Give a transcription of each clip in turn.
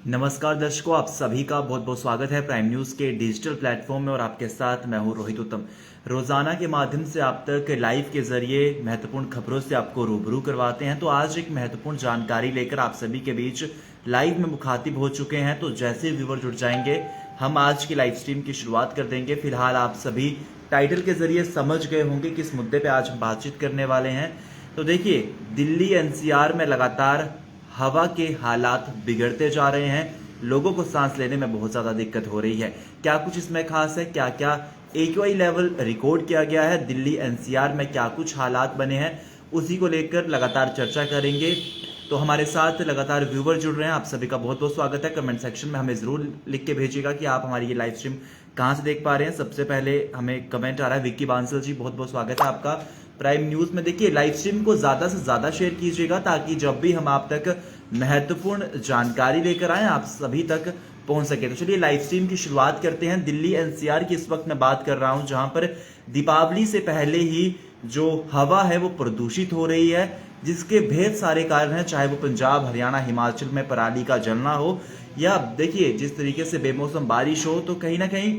नमस्कार दर्शकों, आप सभी का बहुत बहुत स्वागत है प्राइम न्यूज के डिजिटल प्लेटफॉर्म में। और आपके साथ मैं हूं रोहित उत्तम। रोजाना के माध्यम से आप तक लाइव के जरिए महत्वपूर्ण खबरों से आपको रूबरू करवाते हैं। तो आज एक महत्वपूर्ण जानकारी लेकर आप सभी के बीच लाइव में मुखातिब हो चुके हैं। तो जैसे व्यूवर जुड़ जाएंगे, हम आज की लाइव स्ट्रीम की शुरुआत कर देंगे। फिलहाल आप सभी टाइटल के जरिए समझ गए होंगे किस मुद्दे पर आज हम बातचीत करने वाले हैं। तो देखिए, दिल्ली एनसीआर में लगातार हवा के हालात बिगड़ते जा रहे हैं। लोगों को सांस लेने में बहुत ज्यादा दिक्कत हो रही है। क्या कुछ इसमें खास है, क्या क्या एक्यूआई लेवल रिकॉर्ड किया गया है, दिल्ली एनसीआर में क्या कुछ हालात बने हैं, उसी को लेकर लगातार चर्चा करेंगे। तो हमारे साथ लगातार व्यूवर जुड़ रहे हैं, आप सभी का बहुत बहुत स्वागत है। कमेंट सेक्शन में हमें जरूर लिख के भेजिएगा कि आप हमारी ये लाइव स्ट्रीम कहाँ से देख पा रहे हैं। सबसे पहले हमें कमेंट आ रहा है, विक्की बांसल जी, बहुत बहुत स्वागत है आपका प्राइम न्यूज में। देखिए, लाइव स्ट्रीम को ज्यादा से ज्यादा शेयर कीजिएगा ताकि जब भी हम आप तक महत्वपूर्ण जानकारी लेकर आए, आप सभी तक पहुंच सके। तो चलिए लाइव स्ट्रीम की शुरुआत करते हैं। दिल्ली एनसीआर की इस वक्त मैं बात कर रहा हूं, जहां पर दीपावली से पहले ही जो हवा है वो प्रदूषित हो रही है, जिसके भेद सारे कारण हैं। चाहे वो पंजाब, हरियाणा, हिमाचल में पराली का जलना हो, या देखिए जिस तरीके से बेमौसम बारिश हो, तो कहीं ना कहीं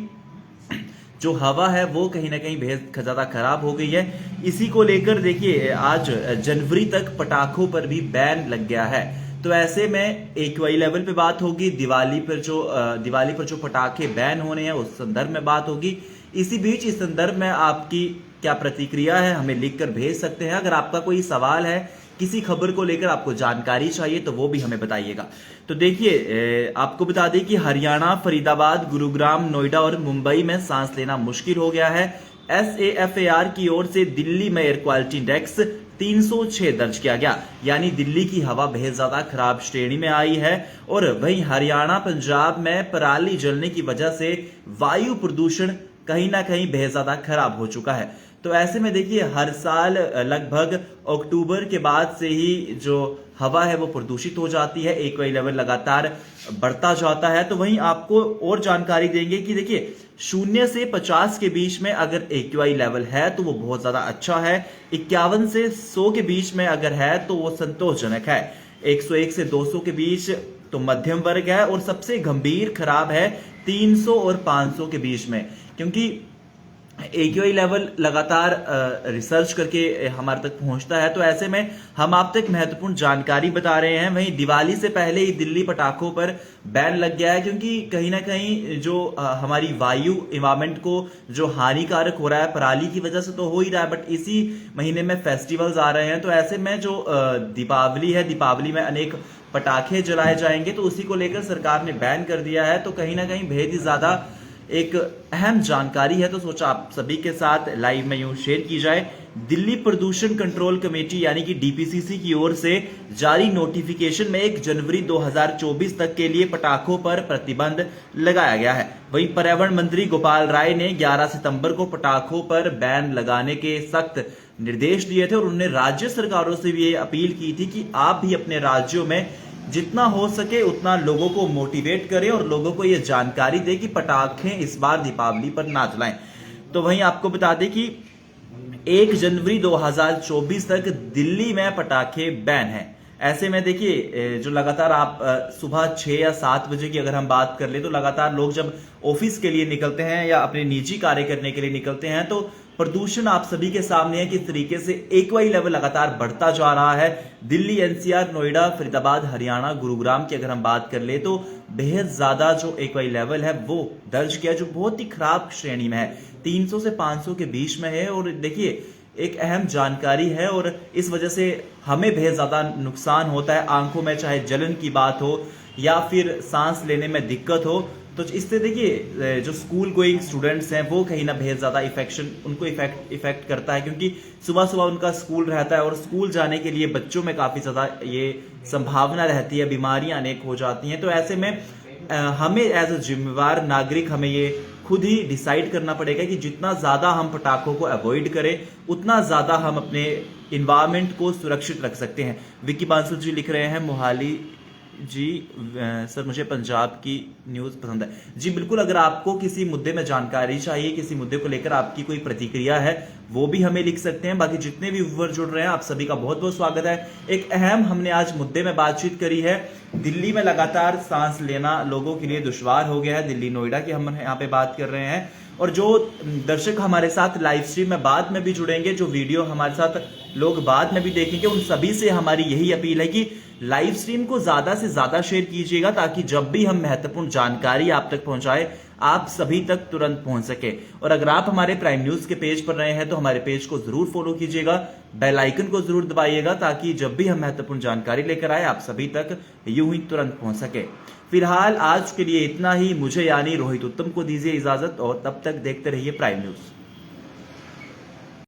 जो हवा है वो कहीं ना कहीं बेहद ज्यादा खराब हो गई है। इसी को लेकर देखिए, आज जनवरी तक पटाखों पर भी बैन लग गया है। तो ऐसे में एक्यूआई लेवल पे बात होगी, दिवाली पर जो पटाखे बैन होने हैं उस संदर्भ में बात होगी। इसी बीच इस संदर्भ में आपकी क्या प्रतिक्रिया है, हमें लिखकर भेज सकते हैं। अगर आपका कोई सवाल है, किसी खबर को लेकर आपको जानकारी चाहिए, तो वो भी हमें बताइएगा। तो देखिए, आपको बता दें कि हरियाणा, फरीदाबाद, गुरुग्राम, नोएडा और मुंबई में सांस लेना मुश्किल हो गया है। SAFAR की ओर से दिल्ली में एयर क्वालिटी इंडेक्स 306 दर्ज किया गया, यानी दिल्ली की हवा बेहद ज्यादा खराब श्रेणी में आई है। और वहीं हरियाणा, पंजाब में पराली जलने की वजह से वायु प्रदूषण कहीं ना कहीं बेहद ज्यादा खराब हो चुका है। तो ऐसे में देखिए, हर साल लगभग अक्टूबर के बाद से ही जो हवा है वो प्रदूषित हो जाती है, एक्यूआई लेवल लगातार बढ़ता जाता है। तो वहीं आपको और जानकारी देंगे कि देखिए, 0 से 50 के बीच में अगर एक्यूआई लेवल है तो वो बहुत ज्यादा अच्छा है। 51 से 100 के बीच में अगर है तो वो संतोषजनक है। 101 से 200 के बीच तो मध्यम वर्ग है, और सबसे गंभीर खराब है 300 और 500 के बीच में। क्योंकि एक्यूआई लेवल लगातार रिसर्च करके हमारे तक पहुंचता है। तो ऐसे में हम आप तक महत्वपूर्ण जानकारी बता रहे हैं। वहीं दिवाली से पहले ही दिल्ली पटाखों पर बैन लग गया है, क्योंकि कहीं ना कहीं जो हमारी वायु इन्वायरमेंट को जो हानिकारक हो रहा है, पराली की वजह से तो हो ही रहा है, बट इसी महीने में फेस्टिवल्स आ रहे हैं। तो ऐसे में जो दीपावली है, दीपावली में अनेक पटाखे जलाए जाएंगे, तो उसी को लेकर सरकार ने बैन कर दिया है। तो कहीं ना कहीं बेहद ही ज्यादा एक अहम जानकारी है, तो सोचा आप सभी के साथ लाइव में यूं शेयर की जाए। दिल्ली प्रदूषण कंट्रोल कमेटी यानी कि डीपीसीसी की ओर से जारी नोटिफिकेशन में 1 जनवरी 2024 तक के लिए पटाखों पर प्रतिबंध लगाया गया है। वहीं पर्यावरण मंत्री गोपाल राय ने 11 सितंबर को पटाखों पर बैन लगाने के सख्त निर्देश दिए थे, और उन्होंने राज्य सरकारों से भी ये अपील की थी कि आप भी अपने राज्यों में जितना हो सके उतना लोगों को मोटिवेट करें और लोगों को यह जानकारी दे कि पटाखे इस बार दीपावली पर ना जलाएं। तो वहीं आपको बता दें कि 1 जनवरी 2024 तक दिल्ली में पटाखे बैन हैं। ऐसे में देखिए, जो लगातार आप सुबह 6 या 7 बजे की अगर हम बात कर ले, तो लगातार लोग जब ऑफिस के लिए निकलते हैं या अपने निजी कार्य करने के लिए निकलते हैं, तो प्रदूषण आप सभी के सामने है किस तरीके से एक्यूआई लेवल लगातार बढ़ता जा रहा है। दिल्ली एनसीआर, नोएडा, फरीदाबाद, हरियाणा, गुरुग्राम की अगर हम बात कर ले, तो बेहद ज्यादा जो एक्यूआई लेवल है वो दर्ज किया, जो बहुत ही खराब श्रेणी में है, 300 से 500 के बीच में है। और देखिए, एक अहम जानकारी है, और इस वजह से हमें बेहद ज्यादा नुकसान होता है। आंखों में चाहे जलन की बात हो या फिर सांस लेने में दिक्कत हो, तो इससे देखिए जो स्कूल गोइंग स्टूडेंट्स हैं वो कहीं ना बेहद ज्यादा उनको इफेक्ट करता है, क्योंकि सुबह सुबह उनका स्कूल रहता है, और स्कूल जाने के लिए बच्चों में काफी ज्यादा ये संभावना रहती है, बीमारियां अनेक हो जाती हैं। तो ऐसे में हमें एज अ जिम्मेवार नागरिक हमें ये खुद ही डिसाइड करना पड़ेगा कि जितना ज्यादा हम पटाखों को अवॉइड करें, उतना ज्यादा हम अपने इन्वायरमेंट को सुरक्षित रख सकते हैं। विक्की बांसल जी लिख रहे हैं, मोहाली जी सर, मुझे पंजाब की न्यूज़ पसंद है। जी बिल्कुल, अगर आपको किसी मुद्दे में जानकारी चाहिए, किसी मुद्दे को लेकर आपकी कोई प्रतिक्रिया है, वो भी हमें लिख सकते हैं। बाकी जितने भी व्यूअर जुड़ रहे हैं, आप सभी का बहुत बहुत स्वागत है। एक अहम हमने आज मुद्दे में बातचीत करी है। दिल्ली में लगातार सांस लेना लोगों के लिए दुश्वार हो गया है। दिल्ली नोएडा की हम यहाँ पे बात कर रहे हैं। और जो दर्शक हमारे साथ लाइव स्ट्रीम में बाद में भी जुड़ेंगे, जो वीडियो हमारे साथ लोग बाद में भी देखेंगे, उन सभी से हमारी यही अपील है कि लाइव स्ट्रीम को ज्यादा से ज्यादा शेयर कीजिएगा, ताकि जब भी हम महत्वपूर्ण जानकारी आप तक पहुंचाए, आप सभी तक तुरंत पहुंच सके। और अगर आप हमारे प्राइम न्यूज के पेज पर रहे हैं तो हमारे पेज को जरूर फॉलो कीजिएगा, बेल आइकन को जरूर दबाइएगा, ताकि जब भी हम महत्वपूर्ण जानकारी लेकर आए, आप सभी तक यूं ही तुरंत पहुंच सके। फिलहाल आज के लिए इतना ही। मुझे यानी रोहित उत्तम को दीजिए इजाजत, और तब तक देखते रहिए प्राइम न्यूज।